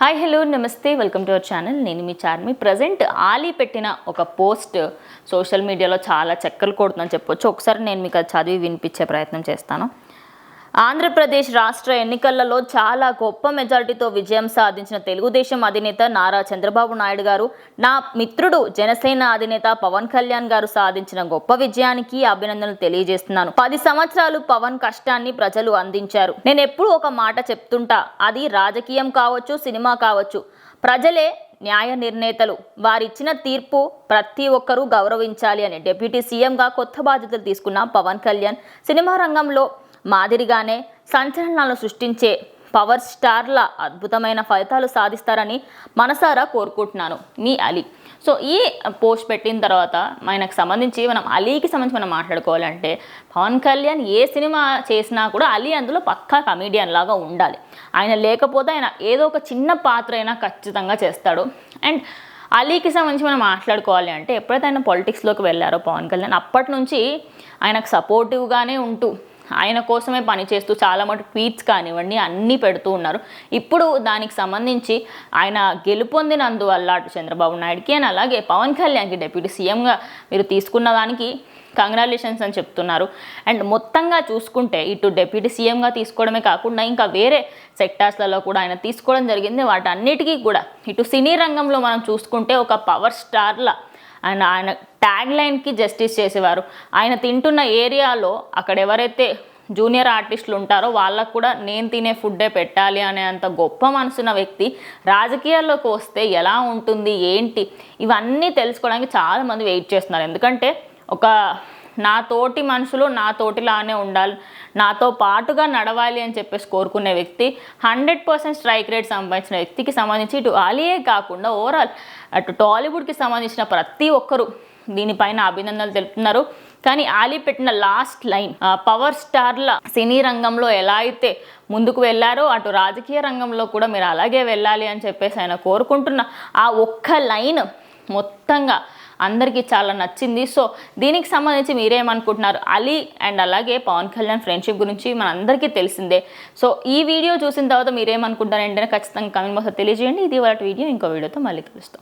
Hi hello నమస్తే welcome to our channel. నేను మీ Charmi. Present Ali పెట్టిన ఒక పోస్ట్ సోషల్ మీడియాలో చాలా చక్కర్లు కొడుతుందని చెప్పొచ్చు. ఒకసారి నేను మీకు అది చదివి వినిపించే ప్రయత్నం చేస్తాను. ఆంధ్రప్రదేశ్ రాష్ట్ర ఎన్నికలలో చాలా గొప్ప మెజారిటీతో విజయం సాధించిన తెలుగుదేశం అధినేత నారా చంద్రబాబు నాయుడు గారు, నా మిత్రుడు జనసేన అధినేత పవన్ కళ్యాణ్ గారు సాధించిన గొప్ప విజయానికి అభినందనలు తెలియజేస్తున్నాను. 10 సంవత్సరాలు పవన్ కష్టాన్ని ప్రజలు అందించారు. నేను ఎప్పుడూ ఒక మాట చెప్తుంటా, అది రాజకీయం కావచ్చు, సినిమా కావచ్చు, ప్రజలే న్యాయ నిర్ణేతలు. వారిచ్చిన తీర్పు ప్రతి ఒక్కరూ గౌరవించాలి అని డిప్యూటీ సీఎంగా కొత్త బాధ్యతలు తీసుకున్న పవన్ కళ్యాణ్ సినిమా రంగంలో మాదిరిగానే సంచలనాలను సృష్టించే పవర్ స్టార్ల అద్భుతమైన ఫలితాలు సాధిస్తారని మనసారా కోరుకుంటున్నాను. మీ అలీ. సో ఈ పోస్ట్ పెట్టిన తర్వాత ఆయనకు సంబంధించి అలీకి సంబంధించి మనం మాట్లాడుకోవాలంటే, పవన్ కళ్యాణ్ ఏ సినిమా చేసినా కూడా అలీ అందులో పక్కా కమీడియన్ లాగా ఉండాలి. ఆయన లేకపోతే ఆయన ఏదో ఒక చిన్న పాత్ర అయినా ఖచ్చితంగా చేస్తాడు. అండ్ అలీకి సంబంధించి మనం మాట్లాడుకోవాలి అంటే, ఎప్పుడైతే ఆయన పాలిటిక్స్లోకి వెళ్ళారో పవన్ కళ్యాణ్, అప్పటి నుంచి ఆయనకు సపోర్టివ్గానే ఉంటూ ఆయన కోసమే పనిచేస్తూ చాలా మటు ట్వీట్స్ కానివ్వండి అన్నీ పెడుతూ ఉన్నారు. ఇప్పుడు దానికి సంబంధించి ఆయన గెలుపొందినందువల్ల అటు చంద్రబాబు నాయుడుకి అండ్ అలాగే పవన్ కళ్యాణ్కి డిప్యూటీ సీఎంగా మీరు తీసుకున్న దానికి కంగ్రాచులేషన్స్ అని చెప్తున్నారు. అండ్ మొత్తంగా చూసుకుంటే ఇటు డిప్యూటీ సీఎంగా తీసుకోవడమే కాకుండా ఇంకా వేరే సెక్టార్స్లలో కూడా ఆయన తీసుకోవడం జరిగింది. వాటన్నిటికీ కూడా ఇటు సినీ రంగంలో మనం చూసుకుంటే ఒక పవర్ స్టార్లా ఆయన ట్యాగ్ లైన్కి జస్టిస్ చేసేవారు. ఆయన తింటున్న ఏరియాలో అక్కడ ఎవరైతే జూనియర్ ఆర్టిస్టులు ఉంటారో వాళ్ళకు కూడా నేను తినే ఫుడ్డే పెట్టాలి అనే అంత గొప్ప మనసున్న వ్యక్తి రాజకీయాల్లోకి వస్తే ఎలా ఉంటుంది ఏంటి ఇవన్నీ తెలుసుకోవడానికి చాలామంది వెయిట్ చేస్తున్నారు. ఎందుకంటే ఒక నా తోటి మనుషులు నా తోటిలానే ఉండాలి, నాతో పాటుగా నడవాలి అని చెప్పేసి కోరుకునే వ్యక్తి, 100% స్ట్రైక్ రేట్ సంపాదించిన వ్యక్తికి సంబంధించి ఇటు ఆలియే కాకుండా ఓవరాల్ అటు టాలీవుడ్కి సంబంధించిన ప్రతి ఒక్కరూ దీనిపైన అభినందనలు తెలుపుతున్నారు. కానీ ఆలీ పెట్టిన లాస్ట్ లైన్ పవర్ స్టార్ల సినీ రంగంలో ఎలా అయితే ముందుకు వెళ్ళారో అటు రాజకీయ రంగంలో కూడా మీరు అలాగే వెళ్ళాలి అని చెప్పేసి ఆయన కోరుకుంటున్న ఆ ఒక్క లైన్ మొత్తంగా అందరికీ చాలా నచ్చింది. సో దీనికి సంబంధించి మీరేమనుకుంటున్నారు? అలీ అండ్ అలాగే పవన్ కళ్యాణ్ ఫ్రెండ్షిప్ గురించి మనందరికీ తెలిసిందే. సో ఈ వీడియో చూసిన తర్వాత మీరేమనుకుంటారు ఏంటంటే ఖచ్చితంగా కామెంట్ బాక్స్లో తెలియజేయండి. ఇది వాళ్ళ వీడియో, ఇంకో వీడియోతో మళ్ళీ కలుస్తాం.